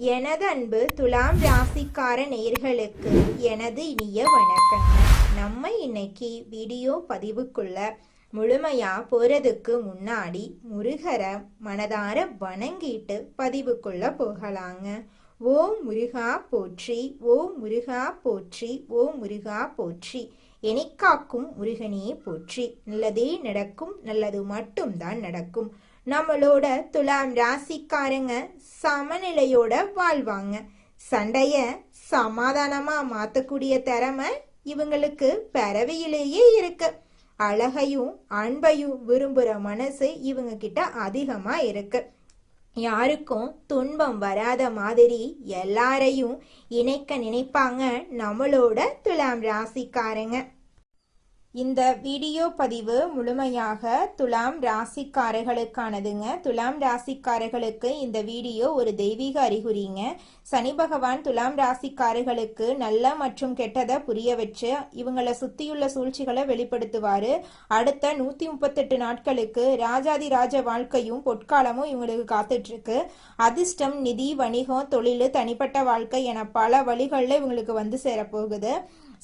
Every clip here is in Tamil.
எனது அன்பு துலாம் ராசிக்கார நேயர்களுக்கு எனது இனிய வணக்கங்க. நம்ம இன்னைக்கு வீடியோ பதிவுக்குள்ள முழுமையா போறதுக்கு முன்னாடி முருகரை மனதார வணங்கிட்டு பதிவுக்குள்ள போகலாங்க. ஓம் முருகா போற்றி, ஓம் முருகா போற்றி, ஓம் முருகா போற்றி. எனிக்காக்கும் முருகனே போற்றி. நல்லதே நடக்கும், நல்லது மட்டும்தான் நடக்கும். நம்மளோட துலாம் ராசிக்காரங்க சமநிலையோட வாழ்வாங்க. சண்டைய சமாதானமா மாத்தக்கூடிய திறமை இவங்களுக்கு பிறவியிலேயே இருக்கு. அழகையும் அன்பையும் விரும்புற மனசு இவங்க கிட்ட அதிகமா இருக்கு. யாருக்கும் துன்பம் வராத மாதிரி எல்லாரையும் இணைக்க நினைப்பாங்க நம்மளோட துலாம் ராசிக்காரங்க. இந்த வீடியோ பதிவு முழுமையாக துலாம் ராசிக்காரர்களுக்கானதுங்க. துலாம் ராசிக்காரர்களுக்கு இந்த வீடியோ ஒரு தெய்வீக அறிகுறிங்க. சனி பகவான் துலாம் ராசிக்காரர்களுக்கு நல்ல மற்றும் கெட்டதை புரிய வச்சு இவங்களை சுத்தியுள்ள சூழ்ச்சிகளை வெளிப்படுத்துவாரு. அடுத்த 138 நாட்களுக்கு ராஜாதி ராஜ வாழ்க்கையும் பொற்காலமும் இவங்களுக்கு காத்துட்டு இருக்கு. அதிர்ஷ்டம், நிதி, வணிகம், தொழில், தனிப்பட்ட வாழ்க்கை என பல வழிகளில் இவங்களுக்கு வந்து சேரப்போகுது.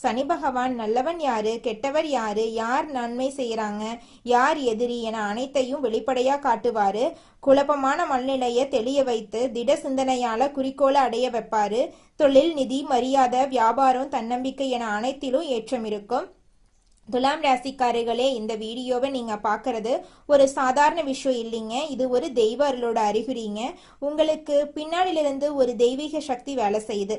சனி பகவான் நல்லவன் யாரு, கெட்டவர் யாரு, யார் நன்மை செய்யறாங்க, யார் எதிரி என அனைத்தையும் வெளிப்படையா காட்டுவாரு. குழப்பமான மனநிலையை தெளிய வைத்து திட சிந்தனையால குறிக்கோளை அடைய வைப்பாரு. தொழில், நிதி, மரியாதை, வியாபாரம், தன்னம்பிக்கை என அனைத்திலும் ஏற்றம் இருக்கும். துலாம் ராசிக்காரர்களே, இந்த வீடியோவை நீங்க பாக்குறது ஒரு சாதாரண விஷயம் இல்லைங்க. இது ஒரு தெய்வ அருளோட அறிகுறிங்க. உங்களுக்கு பின்னாடியிலிருந்து ஒரு தெய்வீக சக்தி வேலை செய்யுது.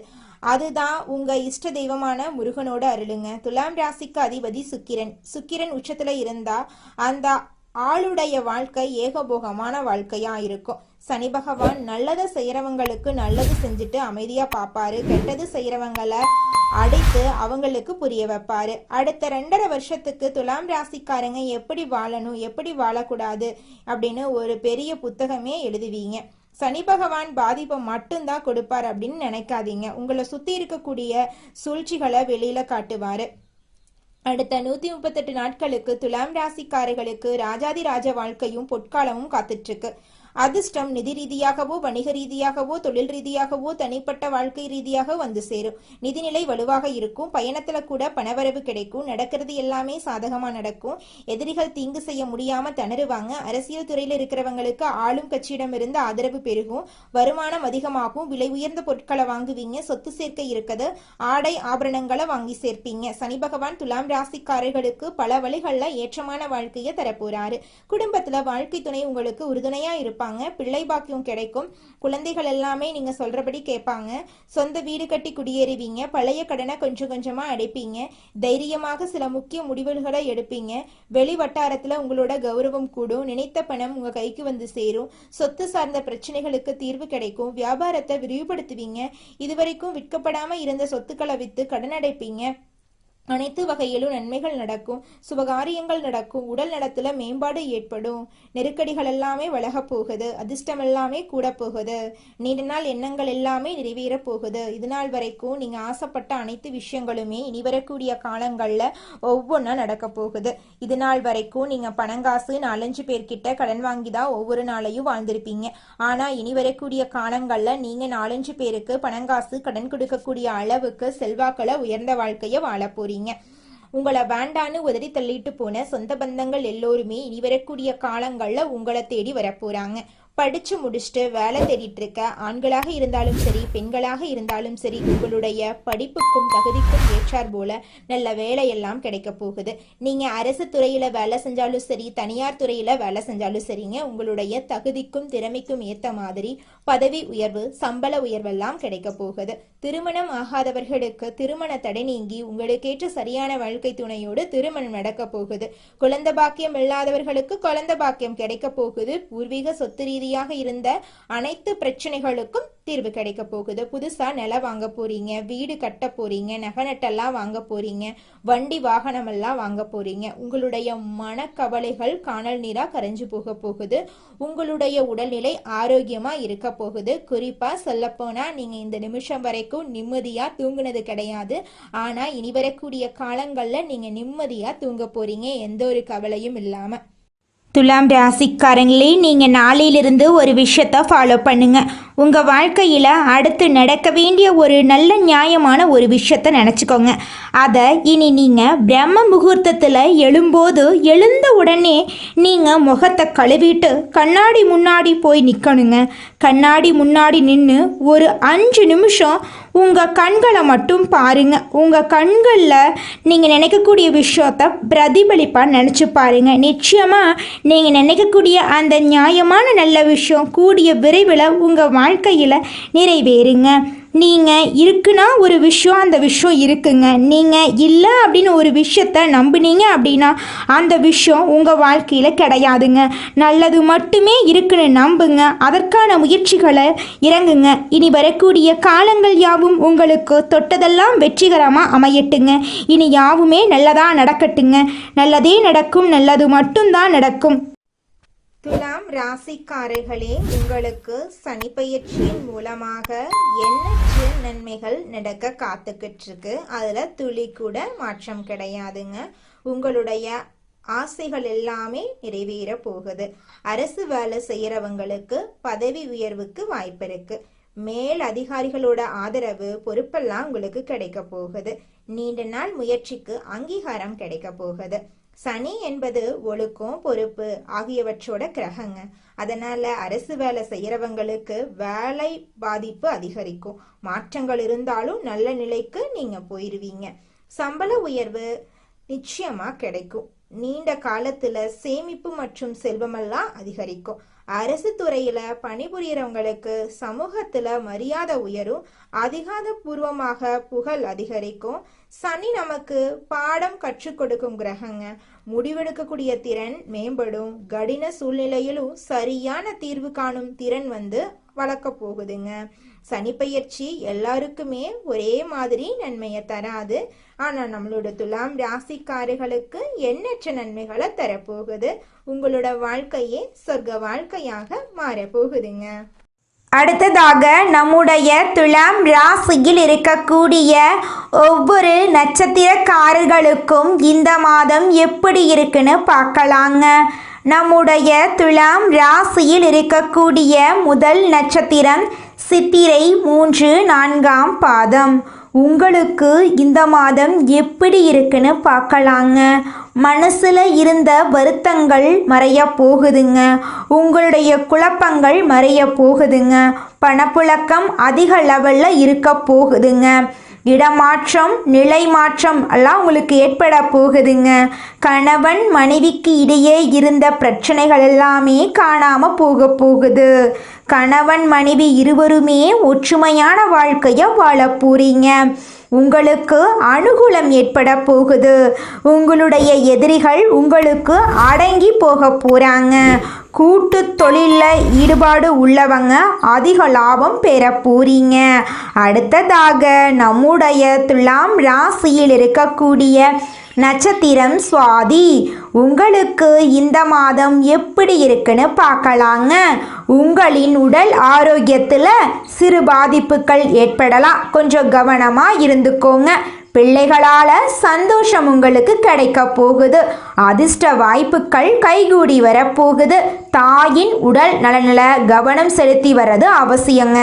அதுதான் உங்க இஷ்ட தெய்வமான முருகனோட அருளுங்க. துலாம் ராசிக்கு அதிபதி சுக்கிரன். சுக்கிரன் உச்சத்துல இருந்தா அந்த ஆளுடைய வாழ்க்கை ஏகபோகமான வாழ்க்கையா இருக்கும். சனி பகவான் நல்லதை செய்யறவங்களுக்கு நல்லது செஞ்சுட்டு அமைதியா பாப்பாரு. கெட்டது செய்யறவங்களை அடித்து அவங்களுக்கு புரிய வைப்பாரு. அடுத்த 2.5 வருஷத்துக்கு துலாம் ராசிக்காரங்க எப்படி வாழணும், எப்படி வாழக்கூடாது அப்படின்னு ஒரு பெரிய புத்தகமே எழுதுவீங்க. சனி பகவான் பாதிப்பை மட்டும்தான் கொடுப்பார் அப்படின்னு நினைக்காதீங்க. உங்களை சுத்தி இருக்கக்கூடிய சூழ்ச்சிகளை வெளியில காட்டுவாரு. அடுத்த 138 நாட்களுக்கு துலாம் ராசிக்காரர்களுக்கு ராஜாதி ராஜ வாழ்க்கையும் பொற்காலமும் காத்துட்டு இருக்கு. அதிர்ஷ்டம் நிதி ரீதியாகவோ, வணிக ரீதியாகவோ, தொழில் ரீதியாகவோ, தனிப்பட்ட வாழ்க்கை ரீதியாக வந்து சேரும். நிதிநிலை வலுவாக இருக்கும். பயணத்துல கூட பணவரவு கிடைக்கும். நடக்கிறது எல்லாமே சாதகமா நடக்கும். எதிரிகள் தீங்கு செய்ய முடியாம திணறுவாங்க. அரசியல் துறையில இருக்கிறவங்களுக்கு ஆளும் கட்சியிடம் இருந்து ஆதரவு பெருகும். வருமானம் அதிகமாகும். விலை உயர்ந்த பொருட்களை வாங்குவீங்க. சொத்து சேர்க்கை இருக்குது. ஆடை ஆபரணங்களை வாங்கி சேர்ப்பீங்க. சனி பகவான் துலாம் ராசிக்காரர்களுக்கு பல வழிகள்ல ஏற்றமான வாழ்க்கையை தரப்போறாரு. குடும்பத்துல வாழ்க்கை துணை உங்களுக்கு உறுதுணையா இருப்பாங்க. பிள்ளை பாக்கியம் கிடைக்கும். குழந்தைகள் எல்லாமே நீங்க சொல்றபடி கேட்பாங்க. சொந்த வீடு கட்டி குடியேறுவீங்க. பழைய கடனை கொஞ்சம் கொஞ்சமா அடைப்பீங்க. தைரியமாக சில முக்கிய முடிவுகளை எடுப்பீங்க. வெளி வட்டாரத்துல உங்களோட கௌரவம் கூடும். நினைத்த பணம் உங்க கைக்கு வந்து சேரும். சொத்து சார்ந்த பிரச்சனைகளுக்கு தீர்வு கிடைக்கும். வியாபாரத்தை விரிவுபடுத்துவீங்க. இதுவரைக்கும் விற்கப்படாம இருந்த சொத்துக்களை வித்து கடன் அடைப்பீங்க. அனைத்து வகையிலும் நன்மைகள் நடக்கும். சுபகாரியங்கள் நடக்கும். உடல் நலத்துல மேம்பாடு ஏற்படும். நெருக்கடிகள் எல்லாமே விலக போகுது. அதிர்ஷ்டம் எல்லாமே கூட போகுது. நீண்ட நாள் எண்ணங்கள் எல்லாமே நிறைவேற போகுது. இது நாள் வரைக்கும் நீங்க ஆசைப்பட்ட அனைத்து விஷயங்களுமே இனி வரக்கூடிய காலங்கள்ல ஒவ்வொன்றா நடக்க போகுது. இது நாள் வரைக்கும் நீங்க பணங்காசு 4-5 பேர்கிட்ட கடன் வாங்கிதான் ஒவ்வொரு நாளையும் வாழ்ந்திருப்பீங்க. ஆனா இனி வரக்கூடிய காலங்கள்ல நீங்க 4-5 பேருக்கு பணங்காசு கடன் கொடுக்கக்கூடிய அளவுக்கு செல்வாக்களை உயர்ந்த வாழ்க்கைய வாழ போறீங்க. உங்களை வேண்டான்னு உதறி தள்ளிட்டு போன சொந்த பந்தங்கள் எல்லோருமே இனி வரக்கூடிய காலங்கள்ல உங்களை தேடி வரப்போறாங்க. படிச்சு முடிச்சுட்டு வேலை தேடிட்டு இருக்க ஆண்களாக இருந்தாலும் சரி, பெண்களாக இருந்தாலும் சரி, உங்களுடைய படிப்புக்கும் தகுதிக்கும் ஏற்றார் போல நல்ல வேலையெல்லாம் கிடைக்க போகுது. நீங்க அரசு துறையில வேலை செஞ்சாலும் சரி, தனியார் துறையில வேலை செஞ்சாலும் சரிங்க, உங்களுடைய தகுதிக்கும் திறமைக்கும் ஏத்த மாதிரி பதவி உயர்வு, சம்பள உயர்வெல்லாம் கிடைக்க போகுது. திருமணம் ஆகாதவர்களுக்கு திருமண தடை நீங்கி உங்களுக்கேற்ற சரியான வாழ்க்கை துணையோடு திருமணம் நடக்க போகுது. குழந்தை பாக்கியம் இல்லாதவர்களுக்கு குழந்தை பாக்கியம் கிடைக்க போகுது. பூர்வீக சொத்து ரீதியாக இருந்த அனைத்து பிரச்சனைகளுக்கும் தீர்வு கிடைக்க போகுது. புதுசா நிலம் வாங்க போறீங்க. வீடு கட்ட போறீங்க. நகை நட்டெல்லாம் வாங்க போறீங்க. வண்டி வாகனம் எல்லாம் வாங்க போறீங்க. உங்களுடைய மனக்கவலைகள் காணல் நீரா கரைஞ்சு போக போகுது. உங்களுடைய உடல்நிலை ஆரோக்கியமா இருக்க போகுது. குறிப்பா சொல்ல போனா நீங்க இந்த நிமிஷம் வரைக்கும் நிம்மதியா தூங்குனது கிடையாது. ஆனா இனி வரக்கூடிய காலங்கள்ல நீங்க நிம்மதியா தூங்க போறீங்க, எந்த ஒரு கவலையும் இல்லாம. துலாம் ராசிக்காரங்களே, நீங்கள் நாளையிலிருந்து ஒரு விஷயத்தை ஃபாலோ பண்ணுங்க. உங்கள் வாழ்க்கையில் அடுத்து நடக்க வேண்டிய ஒரு நல்ல நியாயமான ஒரு விஷயத்தை நினச்சிக்கோங்க. அதை இனி நீங்கள் பிரம்ம முகூர்த்தத்தில் எழுந்த உடனே நீங்கள் முகத்தை கழுவிட்டு கண்ணாடி முன்னாடி போய் நிற்கணுங்க. கண்ணாடி முன்னாடி நின்று ஒரு 5 நிமிஷம் உங்கள் கண்களை மட்டும் பாருங்கள். உங்கள் கண்களில் நீங்கள் நினைக்கக்கூடிய விஷயத்தை பிரதிபலிப்பாக நினச்சி பாருங்கள். நிச்சயமாக நீங்கள் நினைக்கக்கூடிய அந்த நியாயமான நல்ல விஷயம் கூடிய விரைவில் உங்கள் வாழ்க்கையில் நிறைவேறுங்க. நீங்கள் இருக்குன்னா ஒரு விஷயம், அந்த விஷயம் இருக்குங்க. நீங்கள் இல்லை அப்படின்னு ஒரு விஷயத்த நம்புனீங்க அப்படின்னா அந்த விஷயம் உங்கள் வாழ்க்கையில் கிடையாதுங்க. நல்லது மட்டுமே இருக்குன்னு நம்புங்க. அதற்கான முயற்சிகளை இறங்குங்க. இனி வரக்கூடிய காலங்கள் யாவும் உங்களுக்கு தொட்டதெல்லாம் வெற்றிகரமாக அமையட்டுங்க. இனி யாவுமே நல்லதாக நடக்கட்டுங்க. நல்லதே நடக்கும், நல்லது மட்டும்தான் நடக்கும். துலாம் ராசிக்காரர்களே, உங்களுக்கு சனி பயிற்சியின் மூலமாக எண்ணற்ற நன்மைகள் நடக்க காத்துக்கிட்டு இருக்கு. அதில் துளி கூட மாற்றம் கிடையாதுங்க. உங்களுடைய ஆசைகள் எல்லாமே நிறைவேற போகுது. அரசு வேலை செய்கிறவங்களுக்கு பதவி உயர்வுக்கு வாய்ப்பு இருக்கு. மேல் அதிகாரிகளோட ஆதரவு, பொறுப்பெல்லாம் உங்களுக்கு கிடைக்க போகுது. நீண்ட நாள் முயற்சிக்கு அங்கீகாரம் கிடைக்க போகுது. சனி என்பது ஒழுக்கம், பொறுப்பு ஆகியவற்றோட கிரகங்க. அதனால அரசு வேலை செய்யறவங்களுக்கு வேலை பாதிப்பு அதிகரிக்கும். மாற்றங்கள் இருந்தாலும் நல்ல நிலைக்கு நீங்க போயிருவீங்க. சம்பள உயர்வு நிச்சயமா கிடைக்கும். நீண்ட காலத்துல சேமிப்பு மற்றும் செல்வமெல்லாம் அதிகரிக்கும். அரசு துறையில பணிபுரியறவங்களுக்கு சமூகத்துல மரியாதை உயரும். அதிகாரபூர்வமாக புகழ் அதிகரிக்கும். சனி நமக்கு பாடம் கற்றுக் கொடுக்கும் கிரகங்க. முடிவெடுக்கக்கூடிய திறன் மேம்படும். கடின சூழ்நிலையிலும் சரியான தீர்வு காணும் திறன் வளர்க்க போகுதுங்க. சனி பயிற்சி எல்லாருக்குமே ஒரே மாதிரி நன்மையை தராது. ஆனா நம்மளோட துலாம் ராசிக்காரர்களுக்கு எண்ணற்ற நன்மைகளை தரப்போகுது. உங்களோட வாழ்க்கையே சொர்க்க வாழ்க்கையாக மாறப்போகுதுங்க. அடுத்ததாக நம்முடைய துலாம் ராசியில் இருக்கக்கூடிய ஒவ்வொரு நட்சத்திரக்காரர்களுக்கும் இந்த மாதம் எப்படி இருக்குன்னு பார்க்கலாங்க. நம்முடைய துலாம் ராசியில் இருக்கக்கூடிய முதல் நட்சத்திரம் சித்திரை 3, 4ஆம் பாதம். உங்களுக்கு இந்த மாதம் எப்படி இருக்குன்னு பார்க்கலாங்க. மனசில் இருந்த வருத்தங்கள் மறைய போகுதுங்க. உங்களுடைய குழப்பங்கள் மறைய போகுதுங்க. பணப்புழக்கம் அதிக லெவலில் இருக்க போகுதுங்க. இடமாற்றம், நிலை மாற்றம் எல்லாம் உங்களுக்கு ஏற்பட போகுதுங்க. கணவன் மனைவிக்கு இடையே இருந்த பிரச்சனைகள் எல்லாமே காணாமல் போகுது. கணவன் மனைவி இருவருமே ஒற்றுமையான வாழ்க்கையை வாழ போறீங்க. உங்களுக்கு அனுகூலம் ஏற்பட போகுது. உங்களுடைய எதிரிகள் உங்களுக்கு அடங்கி போக போறாங்க. கூட்டு தொழிலில் ஈடுபாடு உள்ளவங்க அதிக லாபம் பெற போறீங்க. அடுத்ததாக நம்முடைய துலாம் ராசியில் இருக்கக்கூடிய நட்சத்திரம் சுவாதி. உங்களுக்கு இந்த மாதம் எப்படி இருக்குன்னு பார்க்கலாங்க. உங்களின் உடல் ஆரோக்கியத்தில் சிறு பாதிப்புகள் ஏற்படலாம். கொஞ்சம் கவனமாக இருந்துக்கோங்க. பிள்ளைகளால் சந்தோஷம் உங்களுக்கு கிடைக்க போகுது. அதிர்ஷ்ட வாய்ப்புகள் கைகூடி வரப்போகுது. தாயின் உடல் நலனில் கவனம் செலுத்தி வர்றது அவசியங்க.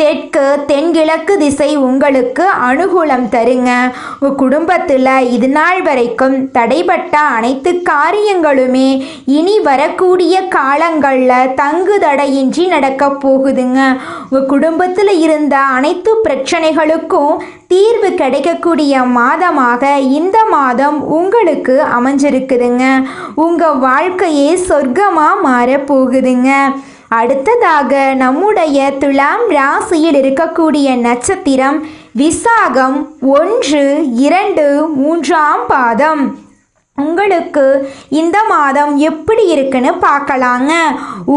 தெற்கு தென்கிழக்கு திசை உங்களுக்கு அனுகூலம் தருங்க. உங்கள் குடும்பத்தில் இது நாள் வரைக்கும் தடைப்பட்ட அனைத்து காரியங்களுமே இனி வரக்கூடிய காலங்களில் தங்கு தடையின்றி நடக்க போகுதுங்க. உங்கள் குடும்பத்தில் இருந்த அனைத்து பிரச்சனைகளுக்கும் தீர்வு கிடைக்கக்கூடிய மாதமாக இந்த மாதம் உங்களுக்கு அமைஞ்சிருக்குதுங்க. உங்கள் வாழ்க்கையே சொர்க்கமாக மாறப்போகுதுங்க. அடுத்ததாக நம்முடைய துலாம் ராசியில் இருக்கக்கூடிய நட்சத்திரம் விசாகம் 1, 2, 3ஆம் பாதம். உங்களுக்கு இந்த மாதம் எப்படி இருக்குன்னு பார்க்கலாங்க.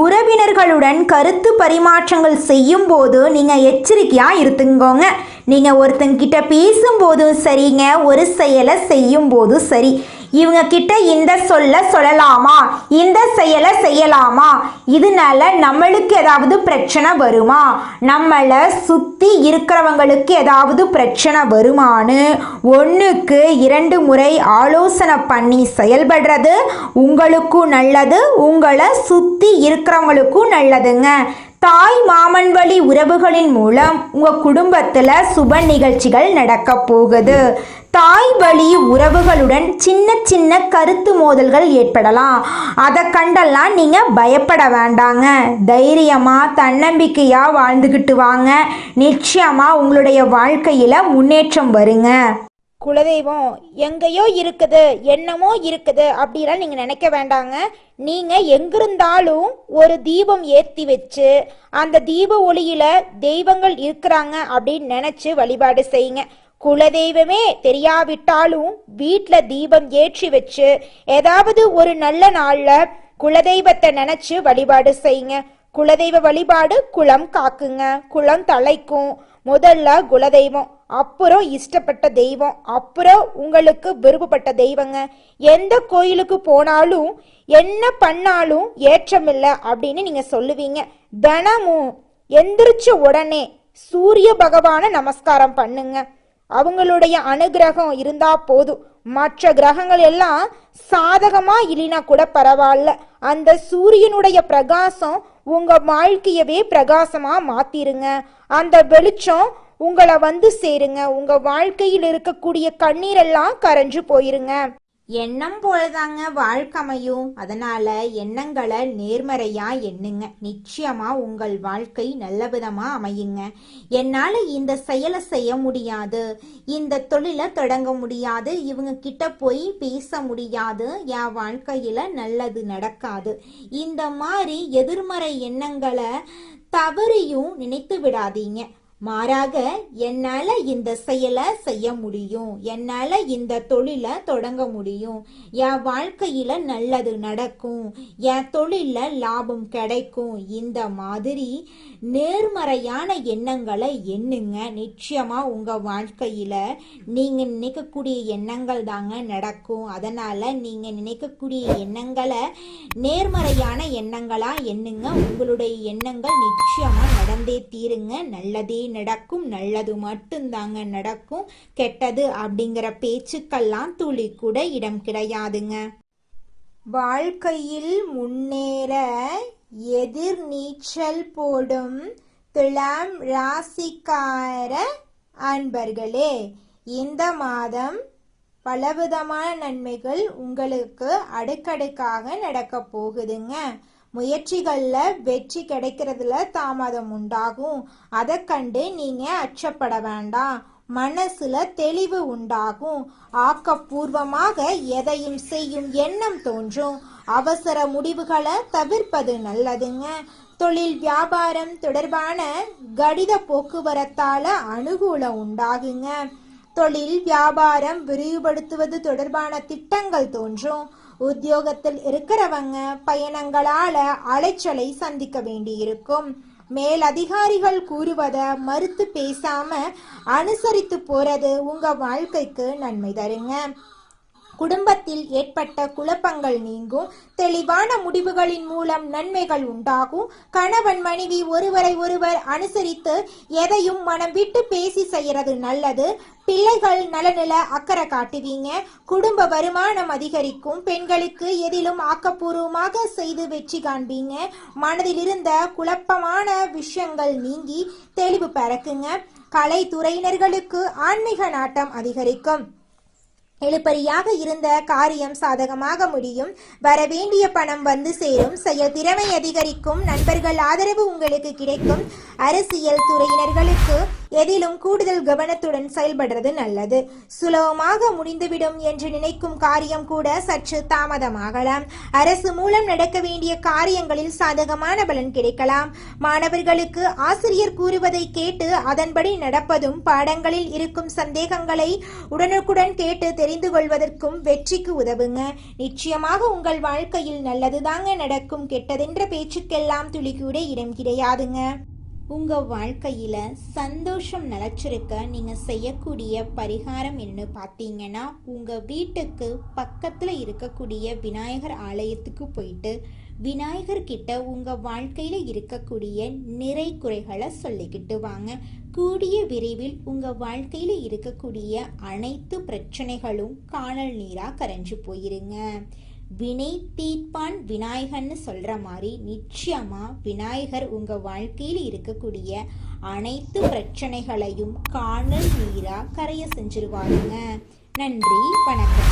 உறவினர்களுடன் கருத்து பரிமாற்றங்கள் செய்யும் போது நீங்கள் எச்சரிக்கையாக இருந்துங்கோங்க. நீங்கள் ஒருத்தங்கிட்ட பேசும்போதும் சரிங்க, ஒரு செயலை செய்யும் போதும் சரி, இவங்க கிட்ட இந்த சொல்லலாமா, இந்த செயலை செய்யலாமா, இதனால நம்மளுக்கு ஏதாவது பிரச்சனை வருமா, நம்மளை சுற்றி இருக்கிறவங்களுக்கு ஏதாவது பிரச்சனை வருமானு 1க்கு 2 முறை ஆலோசனை பண்ணி செயல்படுறது உங்களுக்கும் நல்லது, உங்களை சுற்றி இருக்கிறவங்களுக்கும் நல்லதுங்க. தாய் மாமன் வழி உறவுகளின் மூலம் உங்கள் குடும்பத்தில் சுப நிகழ்ச்சிகள் நடக்க போகுது. தாய் வழி உறவுகளுடன் சின்ன சின்ன கருத்து மோதல்கள் ஏற்படலாம். அதை கண்டெல்லாம் நீங்கள் பயப்பட வேண்டாங்க. தைரியமாக தன்னம்பிக்கையாக வாழ்ந்துக்கிட்டு வாங்க. நிச்சயமாக உங்களுடைய வாழ்க்கையில் முன்னேற்றம் வருங்க. குலதெய்வம் எங்கேயோ இருக்குது, என்னமோ இருக்குது அப்படிலாம் நீங்கள் நினைக்க வேண்டாங்க. நீங்கள் எங்கிருந்தாலும் ஒரு தீபம் ஏற்றி வச்சு அந்த தீப ஒளியில் தெய்வங்கள் இருக்கிறாங்க அப்படின்னு நினச்சி வழிபாடு செய்யுங்க. குலதெய்வமே தெரியாவிட்டாலும் வீட்டில் தீபம் ஏற்றி வச்சு ஏதாவது ஒரு நல்ல நாளில் குலதெய்வத்தை நினச்சி வழிபாடு செய்யுங்க. குலதெய்வ வழிபாடு குலம் காக்குங்க, குலம் தலைக்கும். முதல்ல குலதெய்வம், அப்புறம் இஷ்டப்பட்ட தெய்வம், அப்புறம் உங்களுக்கு விருப்பப்பட்ட தெய்வங்க. எந்த கோயிலுக்கு போனாலும் என்ன பண்ணாலும் ஏற்றமில்லை அப்படின்னு நீங்க சொல்லுவீங்க. தினமும் எந்திரிச்ச உடனே சூரிய பகவானை நமஸ்காரம் பண்ணுங்க. அவங்களுடைய அனுகிரகம் இருந்தா போதும். மற்ற கிரகங்கள் எல்லாம் சாதகமா இல்லைனா கூட பரவாயில்ல, அந்த சூரியனுடைய பிரகாசம் உங்க வாழ்க்கையவே பிரகாசமா மாத்திருங்க. அந்த வெளிச்சம் உங்களை வந்து சேருங்க. உங்க வாழ்க்கையில் இருக்கக்கூடிய கண்ணீரெல்லாம் கரைஞ்சு போயிருங்க. எண்ணம் போலதாங்க வாழ்க்கை அமையும். அதனால எண்ணங்களை நேர்மறையா எண்ணுங்க. நிச்சயமா உங்கள் வாழ்க்கை நல்ல விதமா அமையுங்க. என்னால இந்த செயலை செய்ய முடியாது, இந்த தொழிலை தொடங்க முடியாது, இவங்க கிட்ட போய் பேச முடியாது, என் வாழ்க்கையில நல்லது நடக்காது, இந்த மாதிரி எதிர்மறை எண்ணங்களை தவறியும் நினைத்து விடாதீங்க. மாறாக என்னால இந்த செயலை செய்ய முடியும், என்னால இந்த தொழிலை தொடங்க முடியும், என் வாழ்க்கையில நல்லது நடக்கும், என் தொழில லாபம் கிடைக்கும், இந்த மாதிரி நேர்மறையான எண்ணங்களை எண்ணுங்க. நிச்சயமா உங்க வாழ்க்கையில நீங்க நினைக்கக்கூடிய எண்ணங்கள் தாங்க நடக்கும். அதனால நீங்க நினைக்கக்கூடிய எண்ணங்களை நேர்மறையான எண்ணங்களா எண்ணுங்க. உங்களுடைய எண்ணங்கள் நிச்சயமா நடந்தே தீருங்க. நல்லதே நடக்கும், நல்லது மட்டும்தாங்க நடக்கும். கெட்டது அப்படிங்கிற பேச்சுக்கெல்லாம் துளி கூட இடம் கிடையாதுங்க. வாழ்க்கையில் முன்னேற எதிர் நீச்சல் போடும் துலாம் ராசிக்கார அன்பர்களே, இந்த மாதம் பலவிதமான நன்மைகள் உங்களுக்கு அடுக்கடுக்காக நடக்க போகுதுங்க. முயற்சிகளில் வெற்றி கிடைக்கிறதுல தாமதம் உண்டாகும். அதை கண்டு நீங்க அச்சப்பட வேண்டாம். மனசுல தெளிவு உண்டாகும். ஆக்கப்பூர்வமாக எதையும் செய்யும் எண்ணம் தோன்றும். அவசர முடிவுகளை தவிர்ப்பது நல்லதுங்க. தொழில் வியாபாரம் தொடர்பான கடித போக்குவரத்தால அனுகூலம் உண்டாகுங்க. தொழில் வியாபாரம் விரிவுபடுத்துவது தொடர்பான திட்டங்கள் தோன்றும். உத்தியோகத்தில் இருக்கிறவங்க பயணங்களால அலைச்சலை சந்திக்க வேண்டியிருக்கும். மேல் அதிகாரிகள் கூறுவதை மறுத்து பேசாம அனுசரித்து போறது உங்க வாழ்க்கைக்கு நன்மை தருங்க. குடும்பத்தில் ஏற்பட்ட குழப்பங்கள் நீங்கும். தெளிவான முடிவுகளின் மூலம் நன்மைகள் உண்டாகும். கணவன் மனைவி ஒருவரை ஒருவர் அனுசரித்து எதையும் மனம் விட்டு பேசி செய்யறது நல்லது. பிள்ளைகள் நலனில அக்கறை காட்டுவீங்க. குடும்ப வருமானம் அதிகரிக்கும். பெண்களுக்கு எதிலும் ஆக்கப்பூர்வமாக செய்து வெற்றி காண்பீங்க. மனதில் இருந்த குழப்பமான விஷயங்கள் நீங்கி தெளிவு பிறக்குங்க. கலைத்துறையினர்களுக்கு ஆன்மீக நாட்டம் அதிகரிக்கும். இழுபறியாக இருந்த காரியம் சாதகமாக முடியும். வரவேண்டிய பணம் வந்து சேரும். செயல் திறமை அதிகரிக்கும். நண்பர்கள் ஆதரவு உங்களுக்கு கிடைக்கும். அரசியல் துறையினர்களுக்கு எதிலும் கூடுதல் கவனத்துடன் செயல்படுறது நல்லது. சுலபமாக முடிந்துவிடும் என்று நினைக்கும் காரியம் கூட சற்று தாமதமாகலாம். அரசு மூலம் நடக்க வேண்டிய காரியங்களில் சாதகமான பலன் கிடைக்கலாம். மாணவர்களுக்கு ஆசிரியர் கூறுவதை கேட்டு அதன்படி நடப்பதும், பாடங்களில் இருக்கும் சந்தேகங்களை உடனுக்குடன் கேட்டு தெரிந்து கொள்வதற்கும் வெற்றிக்கு உதவுங்க. நிச்சயமாக உங்கள் வாழ்க்கையில் நல்லதுதாங்க நடக்கும். கெட்டதென்ற பேச்சுக்கெல்லாம் துளி கூட இடம் கிடையாதுங்க. உங்கள் வாழ்க்கையில் சந்தோஷம் நிலச்சிருக்க நீங்கள் செய்யக்கூடிய பரிகாரம் என்னன்னு பார்த்தீங்கன்னா, உங்கள் வீட்டுக்கு பக்கத்தில் இருக்கக்கூடிய விநாயகர் ஆலயத்துக்கு போயிட்டு விநாயகர்கிட்ட உங்கள் வாழ்க்கையில் இருக்கக்கூடிய நிறை குறைகளை சொல்லிக்கிட்டு வாங்க. கூடிய விரைவில் உங்கள் வாழ்க்கையில் இருக்கக்கூடிய அனைத்து பிரச்சனைகளும் காணல் நீராக கரைஞ்சு போயிருங்க. வினை தீர்ப்பான் விநாயகர்னு சொல்கிற மாதிரி நிச்சயமாக விநாயகர் உங்கள் வாழ்க்கையில் இருக்கக்கூடிய அனைத்து பிரச்சனைகளையும் காணல் நீராக கரைய செஞ்சிருவாருங்க. நன்றி, வணக்கம்.